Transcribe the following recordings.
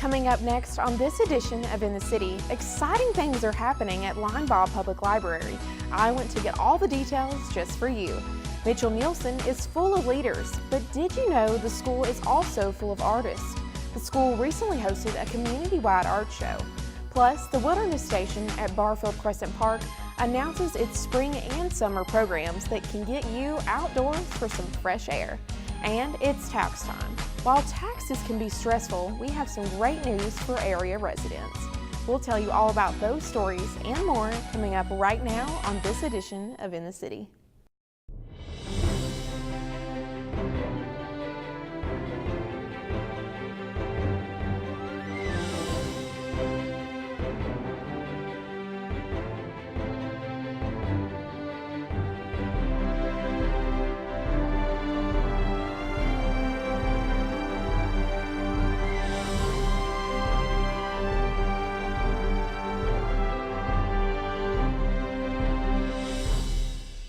Coming up next on this edition of In the City, exciting things are happening at Linebaugh Public Library. I went to get all the details just for you. Mitchell Neilson is full of leaders, but did you know the school is also full of artists? The school recently hosted a community-wide art show. Plus, the Wilderness Station at Barfield Crescent Park announces its spring and summer programs that can get you outdoors for some fresh air. And it's tax time. While taxes can be stressful, we have some great news for area residents. We'll tell you all about those stories and more coming up right now on this edition of In the City.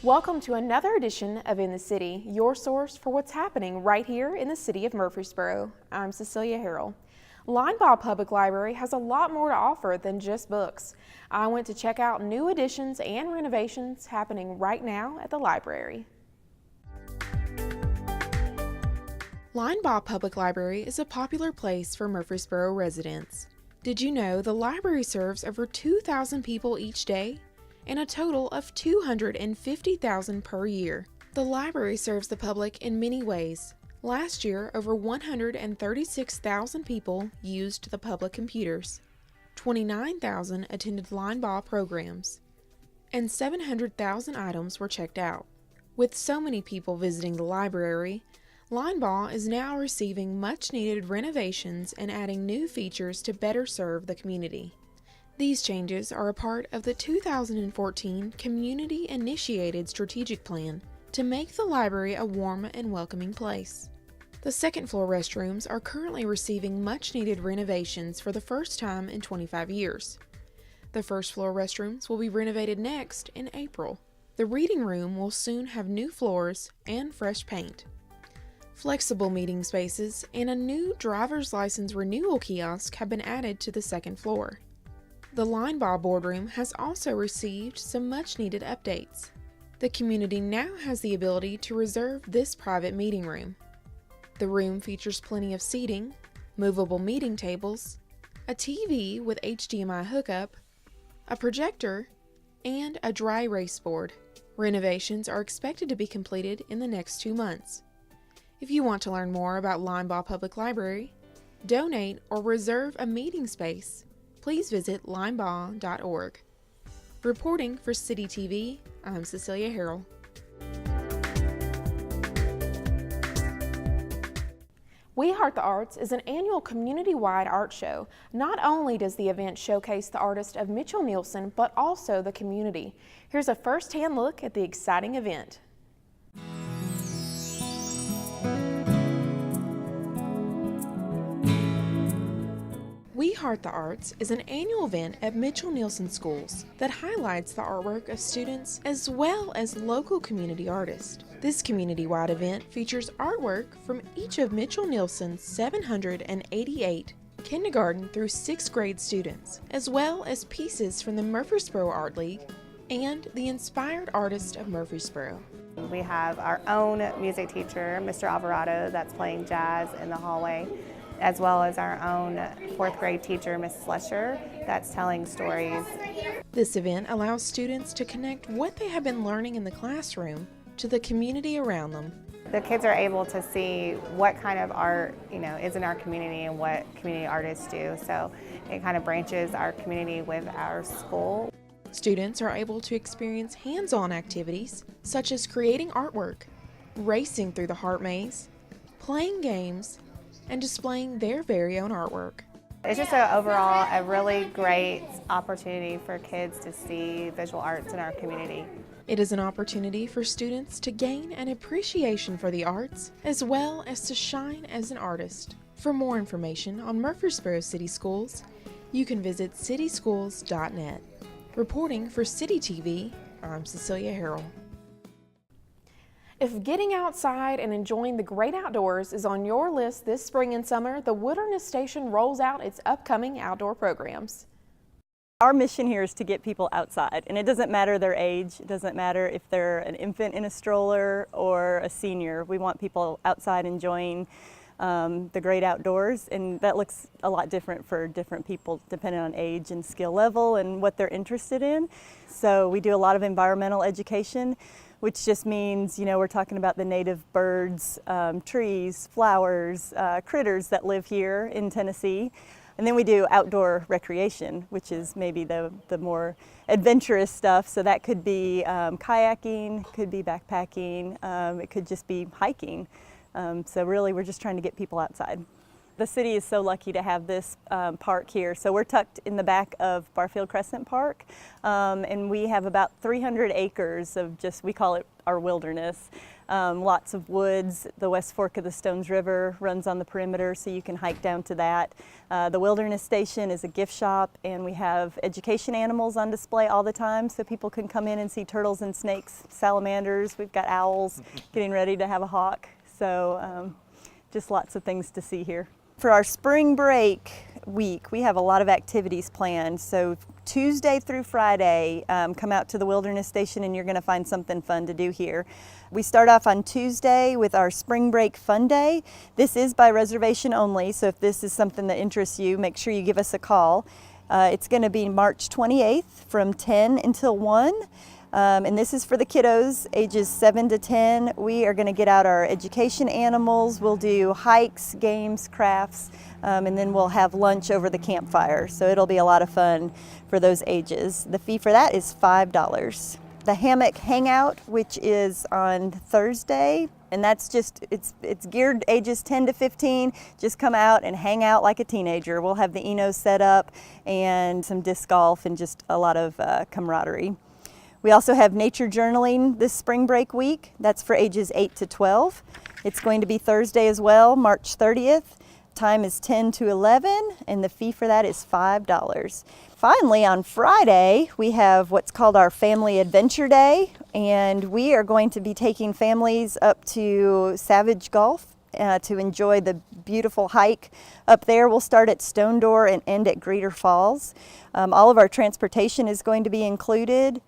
Welcome to another edition of In the City, your source for what's happening right here in the city of Murfreesboro. I'm Cecilia Herrell. Linebaugh Public Library has a lot more to offer than just books. I went to check out new additions and renovations happening right now at the library. Linebaugh Public Library is a popular place for Murfreesboro residents. Did you know the library serves over 2,000 people each day? And a total of 250,000 per year. The library serves the public in many ways. Last year, over 136,000 people used the public computers. 29,000 attended Linebaugh programs. And 700,000 items were checked out. With so many people visiting the library, Linebaugh is now receiving much-needed renovations and adding new features to better serve the community. These changes are a part of the 2014 Community-Initiated Strategic Plan to make the library a warm and welcoming place. The second-floor restrooms are currently receiving much-needed renovations for the first time in 25 years. The first-floor restrooms will be renovated next in April. The reading room will soon have new floors and fresh paint. Flexible meeting spaces and a new driver's license renewal kiosk have been added to the second floor. The Linebaugh boardroom has also received some much-needed updates. The community now has the ability to reserve this private meeting room. The room features plenty of seating, movable meeting tables, a TV with HDMI hookup, a projector, and a dry erase board. Renovations are expected to be completed in the next 2 months. If you want to learn more about Linebaugh Public Library, donate, or reserve a meeting space, please visit linebaugh.org. Reporting for CityTV, I'm Cecilia Herrell. We Heart the Arts is an annual community-wide art show. Not only does the event showcase the artist of Mitchell Neilson, but also the community. Here's a first-hand look at the exciting event. We Heart the Arts is an annual event at Mitchell Neilson schools that highlights the artwork of students as well as local community artists. This community-wide event features artwork from each of Mitchell Neilson's 788 kindergarten through 6th grade students, as well as pieces from the Murfreesboro Art League and the Inspired Artist of Murfreesboro. We have our own music teacher, Mr. Alvarado, that's playing jazz in the hallway, as well as our own 4th grade teacher, Ms. Flesher, that's telling stories. This event allows students to connect what they have been learning in the classroom to the community around them. The kids are able to see what kind of art, is in our community and what community artists do. So it kind of branches our community with our school. Students are able to experience hands-on activities such as creating artwork, racing through the Heart Maze, playing games, and displaying their very own artwork. It's just overall a really great opportunity for kids to see visual arts in our community. It is an opportunity for students to gain an appreciation for the arts as well as to shine as an artist. For more information on Murfreesboro City Schools, you can visit cityschools.net. Reporting for CityTV, I'm Cecilia Herrell. If getting outside and enjoying the great outdoors is on your list this spring and summer, the Wilderness Station rolls out its upcoming outdoor programs. Our mission here is to get people outside, and it doesn't matter their age, it doesn't matter if they're an infant in a stroller or a senior. We want people outside enjoying the great outdoors, and that looks a lot different for different people depending on age and skill level and what they're interested in. So we do a lot of environmental education, which just means, we're talking about the native birds, trees, flowers, critters that live here in Tennessee. And then we do outdoor recreation, which is maybe the more adventurous stuff. So that could be kayaking, could be backpacking, it could just be hiking. So really we're just trying to get people outside. The city is so lucky to have this park here. So we're tucked in the back of Barfield Crescent Park, and we have about 300 acres of we call it our wilderness. Lots of woods. The West Fork of the Stones River runs on the perimeter, so you can hike down to that. The Wilderness Station is a gift shop, and we have education animals on display all the time, so people can come in and see turtles and snakes, salamanders. We've got owls getting ready to have a hawk. So just lots of things to see here. For our spring break week, we have a lot of activities planned. So Tuesday through Friday, come out to the Wilderness Station and you're going to find something fun to do here. We start off on Tuesday with our Spring Break Fun Day. This is by reservation only, so if this is something that interests you, make sure you give us a call. It's going to be March 28th from 10 until 1. And this is for the kiddos ages 7 to 10. We are going to get out our education animals. We'll do hikes, games, crafts, and then we'll have lunch over the campfire. So it'll be a lot of fun for those ages. The fee for that is $5. The hammock hangout, which is on Thursday, and that's just, it's geared ages 10 to 15. Just come out and hang out like a teenager. We'll have the Eno set up and some disc golf and just a lot of camaraderie. We also have nature journaling this spring break week. That's for ages 8 to 12. It's going to be Thursday as well, March 30th. Time is 10 to 11, and the fee for that is $5. Finally, on Friday, we have what's called our Family Adventure Day, and we are going to be taking families up to Savage Gulf to enjoy the beautiful hike up there. We'll start at Stone Door and end at Greeter Falls. All of our transportation is going to be included.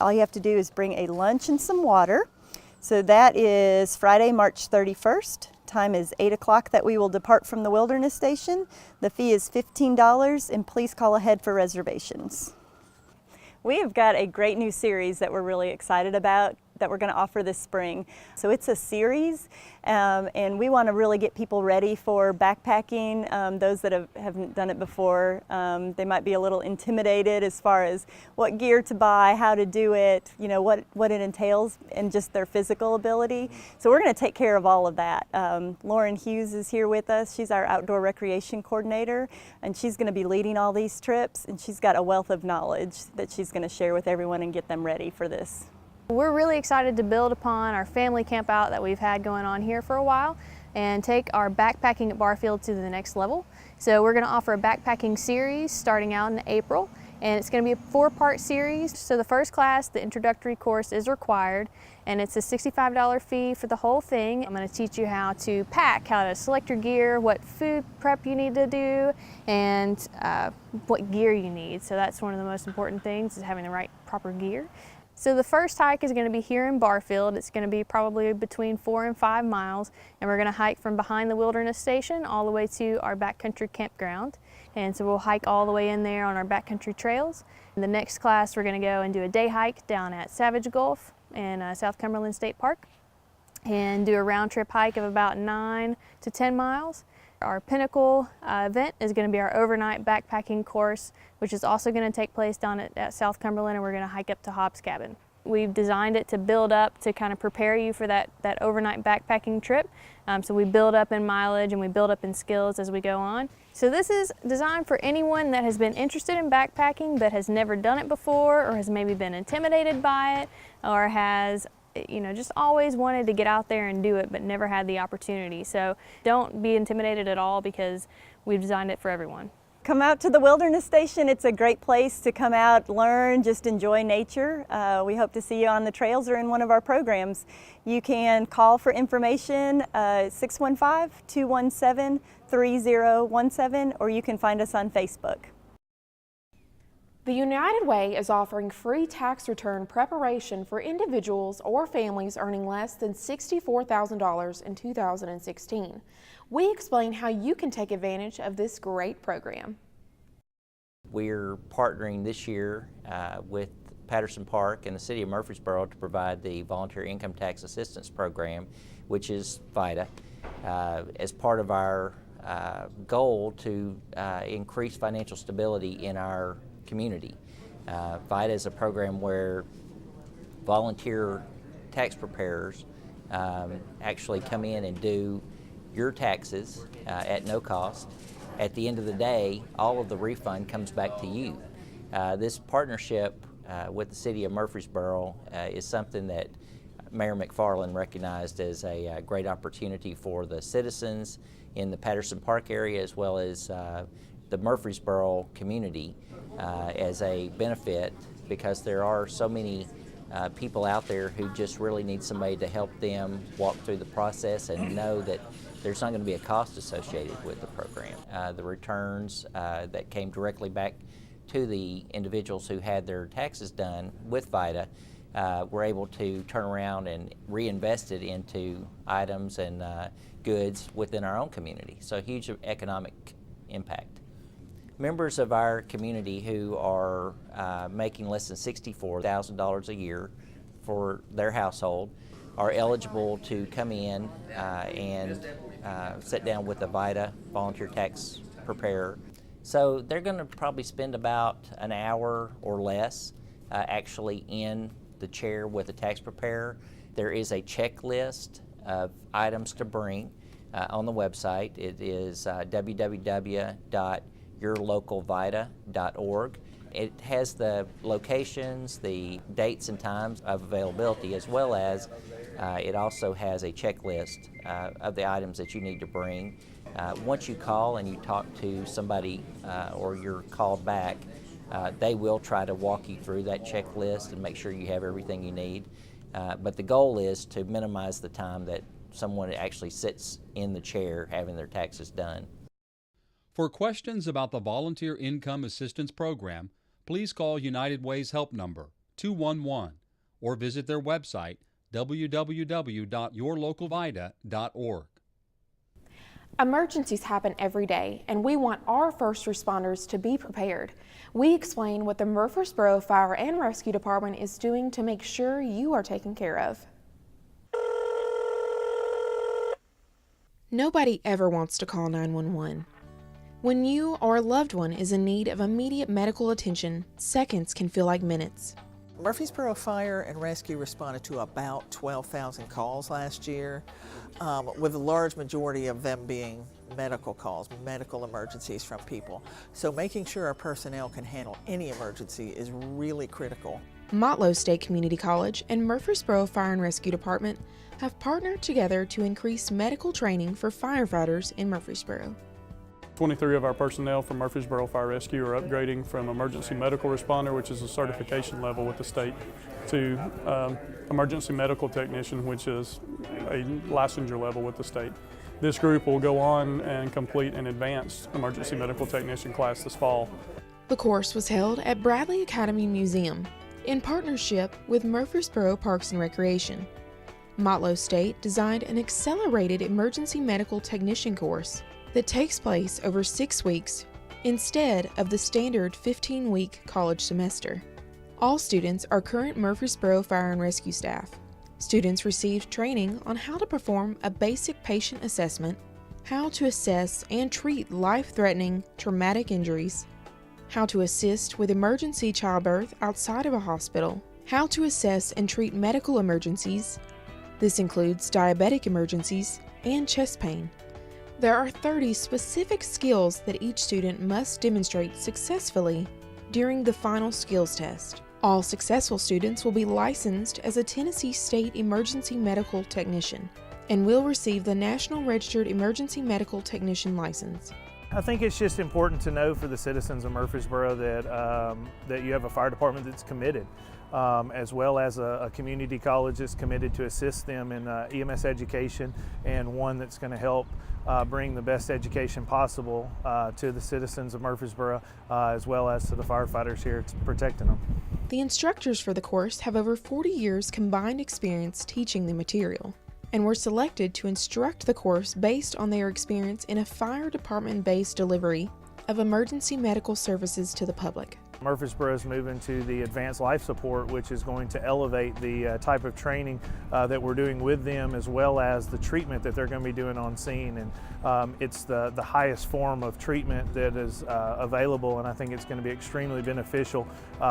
All you have to do is bring a lunch and some water. So that is Friday, March 31st. Time is 8 o'clock that we will depart from the Wilderness Station. The fee is $15, and please call ahead for reservations. We have got a great new series that we're really excited about that we're going to offer this spring. So it's a series, and we want to really get people ready for backpacking. Those that haven't done it before, they might be a little intimidated as far as what gear to buy, how to do it, what it entails, and just their physical ability. So we're going to take care of all of that. Lauren Hughes is here with us. She's our outdoor recreation coordinator, and she's going to be leading all these trips, and she's got a wealth of knowledge that she's going to share with everyone and get them ready for this. We're really excited to build upon our family camp out that we've had going on here for a while and take our backpacking at Barfield to the next level. So we're going to offer a backpacking series starting out in April, and it's going to be a 4-part series. So the first class, the introductory course, is required, and it's a $65 fee for the whole thing. I'm going to teach you how to pack, how to select your gear, what food prep you need to do, and what gear you need. So that's one of the most important things, is having the right proper gear. So the first hike is going to be here in Barfield. It's going to be probably between 4 and 5 miles, and we're going to hike from behind the Wilderness Station all the way to our backcountry campground. And so we'll hike all the way in there on our backcountry trails. In the next class, we're going to go and do a day hike down at Savage Gulf in South Cumberland State Park and do a round trip hike of about 9 to 10 miles. Our pinnacle event is going to be our overnight backpacking course, which is also going to take place down at South Cumberland, and we're going to hike up to Hobbs Cabin. We've designed it to build up to kind of prepare you for that overnight backpacking trip. So we build up in mileage and we build up in skills as we go on. So this is designed for anyone that has been interested in backpacking but has never done it before, or has maybe been intimidated by it, or has just always wanted to get out there and do it but never had the opportunity. So don't be intimidated at all, because we've designed it for everyone. Come out to the Wilderness Station. It's a great place to come out, learn, just enjoy nature. We hope to see you on the trails or in one of our programs. You can call for information 615-217-3017, or you can find us on Facebook. The United Way is offering free tax return preparation for individuals or families earning less than $64,000 in 2016. We explain how you can take advantage of this great program. We're partnering this year with Patterson Park and the City of Murfreesboro to provide the Volunteer Income Tax Assistance Program, which is VITA, as part of our goal to increase financial stability in our community. VITA is a program where volunteer tax preparers actually come in and do your taxes at no cost. At the end of the day, all of the refund comes back to you. This partnership with the City of Murfreesboro is something that Mayor McFarland recognized as a great opportunity for the citizens in the Patterson Park area, as well as the Murfreesboro community, as a benefit, because there are so many people out there who just really need somebody to help them walk through the process and know that there's not going to be a cost associated with the program. The returns that came directly back to the individuals who had their taxes done with VITA were able to turn around and reinvest it into items and goods within our own community. So huge economic impact. Members of our community who are making less than $64,000 a year for their household are eligible to come in and sit down with a VITA volunteer tax preparer. So they're going to probably spend about an hour or less actually in the chair with a tax preparer. There is a checklist of items to bring on the website. It is www.yourlocalvita.org. It has the locations, the dates and times of availability, as well as it also has a checklist of the items that you need to bring. Once you call and you talk to somebody or you're called back, they will try to walk you through that checklist and make sure you have everything you need. But the goal is to minimize the time that someone actually sits in the chair having their taxes done. For questions about the Volunteer Income Assistance Program, please call United Way's help number 211 or visit their website www.yourlocalvita.org. Emergencies happen every day, and we want our first responders to be prepared. We explain what the Murfreesboro Fire and Rescue Department is doing to make sure you are taken care of. Nobody ever wants to call 911. When you or a loved one is in need of immediate medical attention, seconds can feel like minutes. Murfreesboro Fire and Rescue responded to about 12,000 calls last year, with a large majority of them being medical calls, medical emergencies from people. So making sure our personnel can handle any emergency is really critical. Motlow State Community College and Murfreesboro Fire and Rescue Department have partnered together to increase medical training for firefighters in Murfreesboro. 23 of our personnel from Murfreesboro Fire Rescue are upgrading from emergency medical responder, which is a certification level with the state, to emergency medical technician, which is a licensure level with the state. This group will go on and complete an advanced emergency medical technician class this fall. The course was held at Bradley Academy Museum in partnership with Murfreesboro Parks and Recreation. Motlow State designed an accelerated emergency medical technician course that takes place over 6 weeks instead of the standard 15-week college semester. All students are current Murfreesboro Fire and Rescue staff. Students received training on how to perform a basic patient assessment, how to assess and treat life-threatening traumatic injuries, how to assist with emergency childbirth outside of a hospital, how to assess and treat medical emergencies. This includes diabetic emergencies and chest pain. There are 30 specific skills that each student must demonstrate successfully during the final skills test. All successful students will be licensed as a Tennessee State Emergency Medical Technician and will receive the National Registered Emergency Medical Technician license. I think it's just important to know for the citizens of Murfreesboro that you have a fire department that's committed, as well as a community college that's committed to assist them in EMS education, and one that's going to help bring the best education possible to the citizens of Murfreesboro, as well as to the firefighters here protecting them. The instructors for the course have over 40 years combined experience teaching the material, and were selected to instruct the course based on their experience in a fire department-based delivery of emergency medical services to the public. Murfreesboro is moving to the advanced life support, which is going to elevate the type of training that we're doing with them, as well as the treatment that they're going to be doing on scene. And it's the highest form of treatment that is available, and I think it's going to be extremely beneficial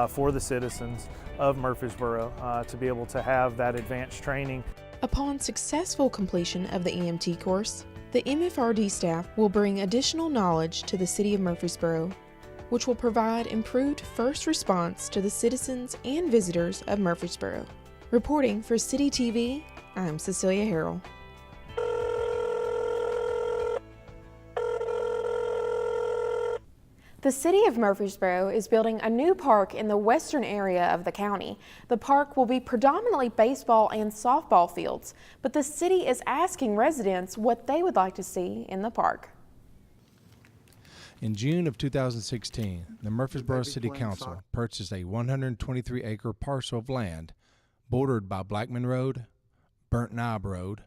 for the citizens of Murfreesboro to be able to have that advanced training. Upon successful completion of the EMT course, the MFRD staff will bring additional knowledge to the City of Murfreesboro, which will provide improved first response to the citizens and visitors of Murfreesboro. Reporting for CityTV, I'm Cecilia Herrell. The City of Murfreesboro is building a new park in the western area of the county. The park will be predominantly baseball and softball fields, but the city is asking residents what they would like to see in the park. In June of 2016, the Murfreesboro City Council purchased a 123-acre parcel of land bordered by Blackman Road, Burnt Knob Road,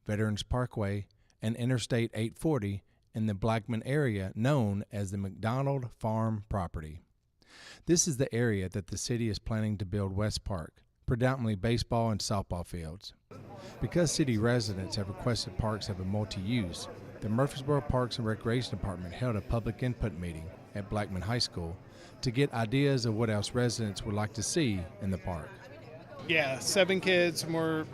Veterans Parkway, and Interstate 840 in the Blackman area known as the McDonald Farm property. This is the area that the city is planning to build West Park, predominantly baseball and softball fields. Because city residents have requested parks have a multi-use, the Murfreesboro Parks and Recreation Department held a public input meeting at Blackman High School to get ideas of what else residents would like to see in the park. Yeah, 7 kids, and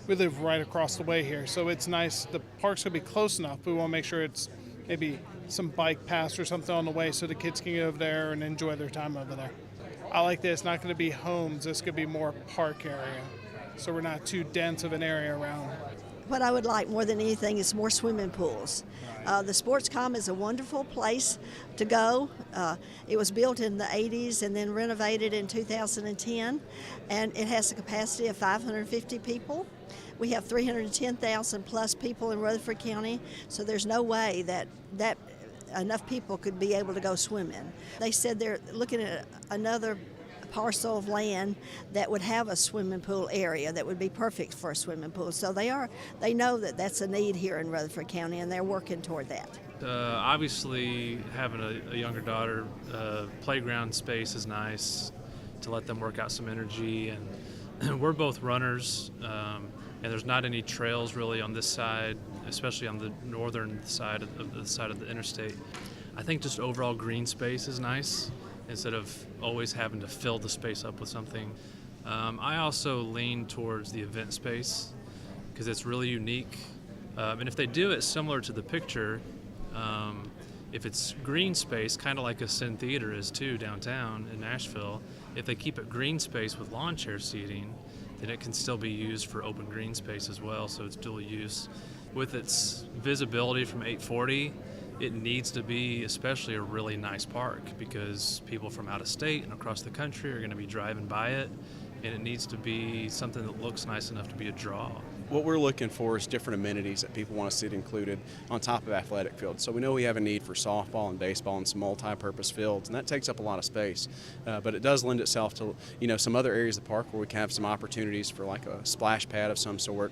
we live right across the way here, so it's nice. The park's gonna be close enough. We want to make sure it's maybe some bike paths or something on the way so the kids can get over there and enjoy their time over there. I like that it's not going to be homes. It's going to be more park area, so we're not too dense of an area around. What I would like more than anything is more swimming pools. The Sports Com is a wonderful place to go. It was built in the 80s and then renovated in 2010, and it has a capacity of 550 people. We have 310,000 plus people in Rutherford County, so there's no way that enough people could be able to go swimming. They said they're looking at another parcel of land that would have a swimming pool area that would be perfect for a swimming pool. So they know that that's a need here in Rutherford County, and they're working toward that. Obviously, having a younger daughter, playground space is nice to let them work out some energy, and we're both runners, and there's not any trails really on this side, especially on the northern side of the interstate. I think just overall green space is nice, instead of always having to fill the space up with something. I also lean towards the event space because it's really unique. And if they do it similar to the picture, if it's green space, kind of like a Sin Theater is too downtown in Nashville, if they keep it green space with lawn chair seating, then it can still be used for open green space as well, so it's dual use. With its visibility from 840, it needs to be especially a really nice park because people from out of state and across the country are going to be driving by it, and it needs to be something that looks nice enough to be a draw. What we're looking for is different amenities that people want to see included on top of athletic fields. So we know we have a need for softball and baseball and some multi-purpose fields, and that takes up a lot of space. But it does lend itself to some other areas of the park where we can have some opportunities for like a splash pad of some sort,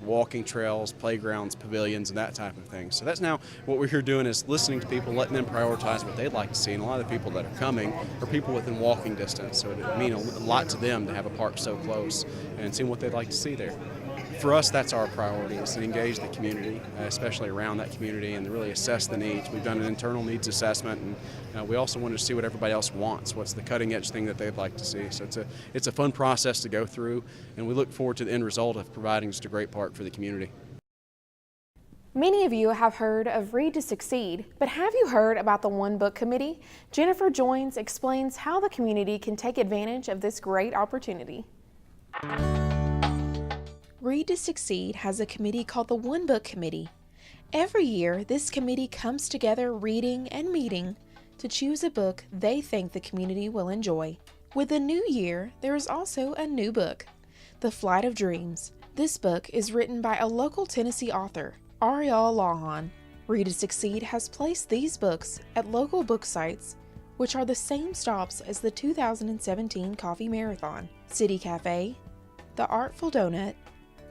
walking trails, playgrounds, pavilions, and that type of thing. So that's now what we're here doing is listening to people, letting them prioritize what they'd like to see. And a lot of the people that are coming are people within walking distance. So it would mean a lot to them to have a park so close and seeing what they'd like to see there. For us, that's our priority, is to engage the community, especially around that community, and to really assess the needs. We've done an internal needs assessment, and we also wanted to see what everybody else wants, what's the cutting-edge thing that they'd like to see. So it's a fun process to go through, and we look forward to the end result of providing just a great park for the community. Many of you have heard of Read to Succeed, but have you heard about the One Book Committee? Jennifer Joins explains how the community can take advantage of this great opportunity. Read to Succeed has a committee called the One Book Committee, Every year, this committee comes together reading and meeting to choose a book they think the community will enjoy. With the new year, there is also a new book, The Flight of Dreams. This book is written by a local Tennessee author, Ariel Lawhon. Read to Succeed has placed these books at local book sites, which are the same stops as the 2017 Coffee Marathon, City Cafe, The Artful Donut,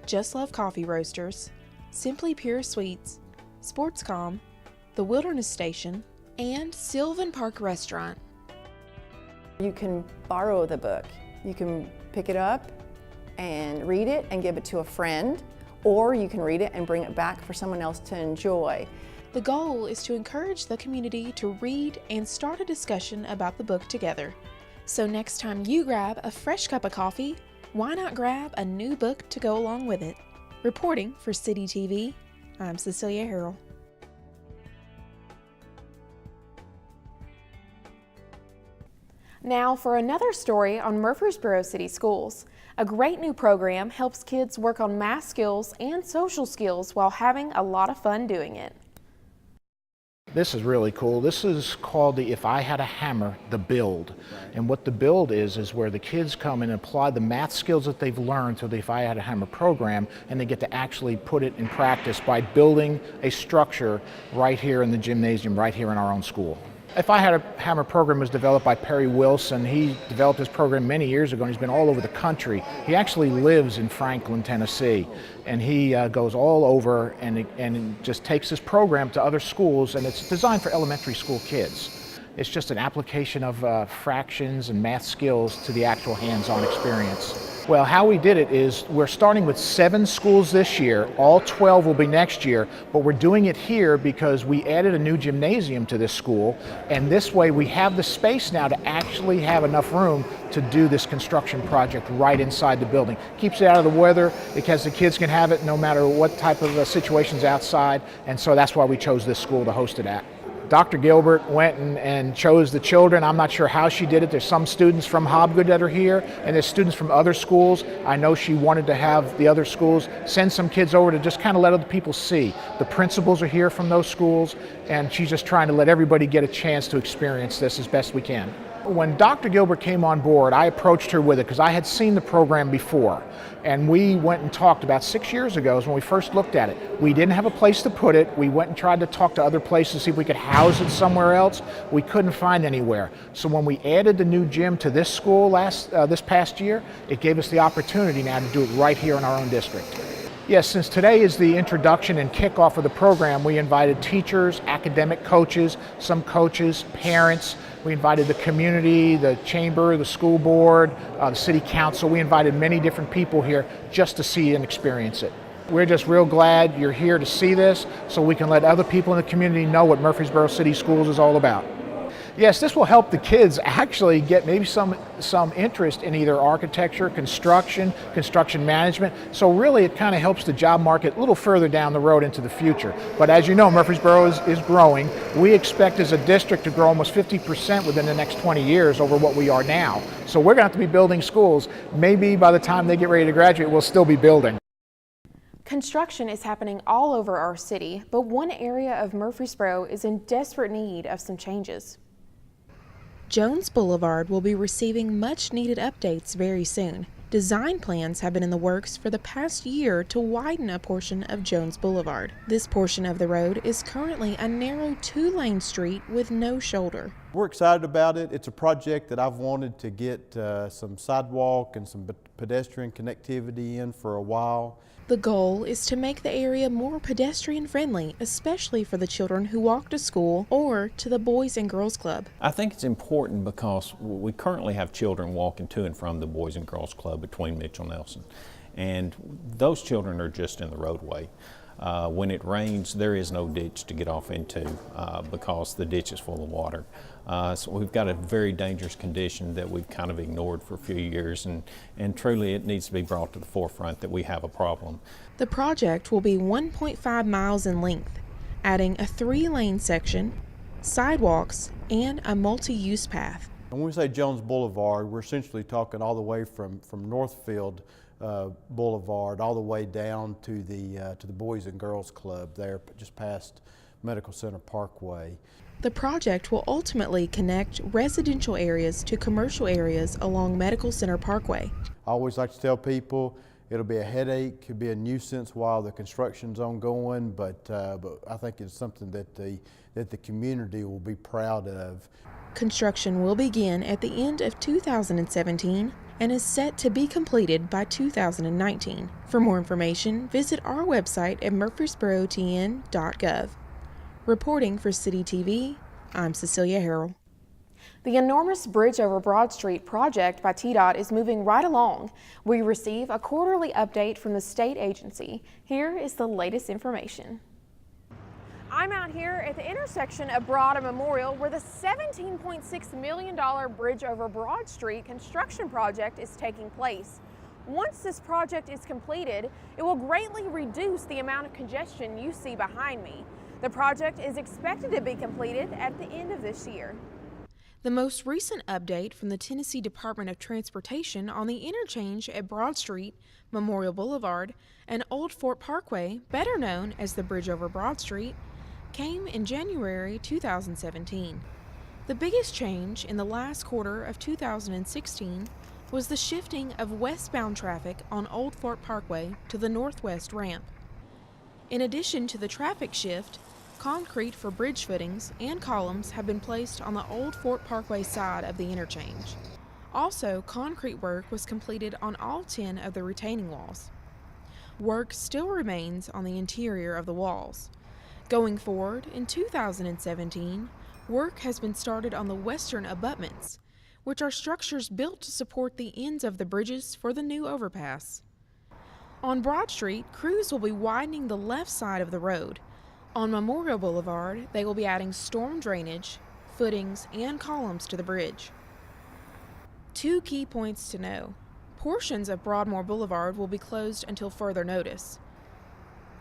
Just Love Coffee Roasters, Simply Pure Sweets, Sportscom, The Wilderness Station, and Sylvan Park Restaurant. You can borrow the book. You can pick it up and read it and give it to a friend, or you can read it and bring it back for someone else to enjoy. The goal is to encourage the community to read and start a discussion about the book together. So next time you grab a fresh cup of coffee, why not grab a new book to go along with it? Reporting for CityTV, I'm Cecilia Herrell. Now for another story on Murfreesboro City Schools. A great new program helps kids work on math skills and social skills while having a lot of fun doing it. This is really cool. This is called the If I Had a Hammer, the Build. And what the Build is where the kids come and apply the math skills that they've learned through the If I Had a Hammer program, and they get to actually put it in practice by building a structure right here in the gymnasium, right here in our own school. If I Had a Hammer program was developed by Perry Wilson. He developed this program many years ago, and he's been all over the country. He actually lives in Franklin, Tennessee, and he goes all over and just takes this program to other schools, and it's designed for elementary school kids. It's just an application of fractions and math skills to the actual hands-on experience. Well, how we did it is we're starting with 7 schools this year. All 12 will be next year, but we're doing it here because we added a new gymnasium to this school, and this way we have the space now to actually have enough room to do this construction project right inside the building. Keeps it out of the weather because the kids can have it no matter what type of situations outside, and so that's why we chose this school to host it at. Dr. Gilbert went and chose the children. I'm not sure how she did it. There's some students from Hobgood that are here, and there's students from other schools. I know she wanted to have the other schools send some kids over to just kind of let other people see. The principals are here from those schools, and she's just trying to let everybody get a chance to experience this as best we can. When Dr. Gilbert came on board, I approached her with it because I had seen the program before. And we went and talked about 6 years ago is when we first looked at it. We didn't have a place to put it. We went and tried to talk to other places to see if we could house it somewhere else. We couldn't find anywhere. So when we added the new gym to this school this past year, it gave us the opportunity now to do it right here in our own district. Yes, since today is the introduction and kickoff of the program, we invited teachers, academic coaches, some coaches, parents. We invited the community, the chamber, the school board, the city council. We invited many different people here just to see and experience it. We're just real glad you're here to see this so we can let other people in the community know what Murfreesboro City Schools is all about. Yes, this will help the kids actually get maybe some interest in either architecture, construction management. So really it kind of helps the job market a little further down the road into the future. But as you know, Murfreesboro is growing. We expect as a district to grow almost 50% within the next 20 years over what we are now. So we're going to have to be building schools. Maybe by the time they get ready to graduate, we'll still be building. Construction is happening all over our city, but one area of Murfreesboro is in desperate need of some changes. Jones Boulevard will be receiving much-needed updates very soon. Design plans have been in the works for the past year to widen a portion of Jones Boulevard. This portion of the road is currently a narrow 2-lane street with no shoulder. We're excited about it. It's a project that I've wanted to get some sidewalk and some pedestrian connectivity in for a while. The goal is to make the area more pedestrian friendly, especially for the children who walk to school or to the Boys and Girls Club. I think it's important because we currently have children walking to and from the Boys and Girls Club between Mitchell and Neilson, and those children are just in the roadway. When it rains, there is no ditch to get off into because the ditch is full of water. So we've got a very dangerous condition that we've kind of ignored for a few years, and truly it needs to be brought to the forefront that we have a problem. The project will be 1.5 miles in length, adding a 3-lane section, sidewalks, and a multi-use path. And when we say Jones Boulevard, we're essentially talking all the way from Northfield Boulevard all the way down to the Boys and Girls Club there, just past Medical Center Parkway. The project will ultimately connect residential areas to commercial areas along Medical Center Parkway. I always like to tell people it'll be a headache, could be a nuisance while the construction's ongoing, but I think it's something that the community will be proud of. Construction will begin at the end of 2017 and is set to be completed by 2019. For more information, visit our website at murfreesborotn.gov. Reporting for CityTV, I'm Cecilia Herrell. The enormous Bridge over Broad Street project by TDOT is moving right along. We receive a quarterly update from the state agency. Here is the latest information. I'm out here at the intersection of Broad and Memorial where the $17.6 million Bridge over Broad Street construction project is taking place. Once this project is completed, it will greatly reduce the amount of congestion you see behind me. The project is expected to be completed at the end of this year. The most recent update from the Tennessee Department of Transportation on the interchange at Broad Street, Memorial Boulevard, and Old Fort Parkway, better known as the Bridge over Broad Street, came in January 2017. The biggest change in the last quarter of 2016 was the shifting of westbound traffic on Old Fort Parkway to the northwest ramp. In addition to the traffic shift, concrete for bridge footings and columns have been placed on the Old Fort Parkway side of the interchange. Also, concrete work was completed on all 10 of the retaining walls. Work still remains on the interior of the walls. Going forward, in 2017, work has been started on the western abutments, which are structures built to support the ends of the bridges for the new overpass. On Broad Street, crews will be widening the left side of the road. On Memorial Boulevard, they will be adding storm drainage, footings, and columns to the bridge. Two key points to know. Portions of Broadmoor Boulevard will be closed until further notice.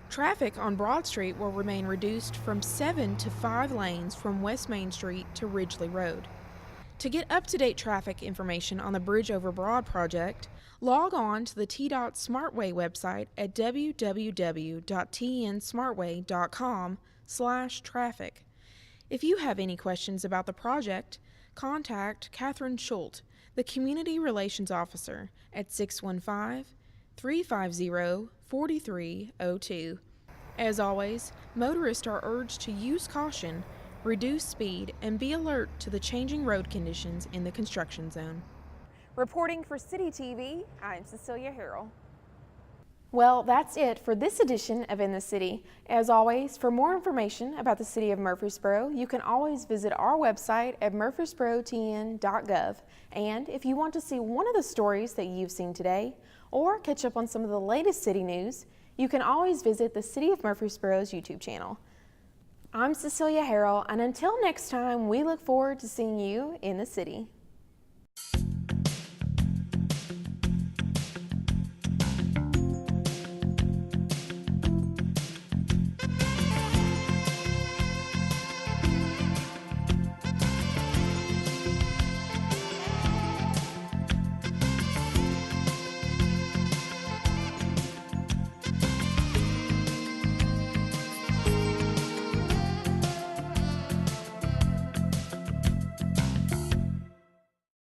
Traffic on Broad Street will remain reduced from 7 to 5 lanes from West Main Street to Ridgely Road. To get up-to-date traffic information on the Bridge over Broad project, log on to the TDOT SmartWay website at www.tnsmartway.com/traffic. If you have any questions about the project, contact Catherine Schult, the Community Relations Officer, at 615-350-4302. As always, motorists are urged to use caution, reduce speed, and be alert to the changing road conditions in the construction zone. Reporting for CityTV, I'm Cecilia Herrell. Well, that's it for this edition of In the City. As always, for more information about the City of Murfreesboro, you can always visit our website at murfreesborotn.gov. And if you want to see one of the stories that you've seen today, or catch up on some of the latest city news, you can always visit the City of Murfreesboro's YouTube channel. I'm Cecilia Herrell, and until next time, we look forward to seeing you in the city.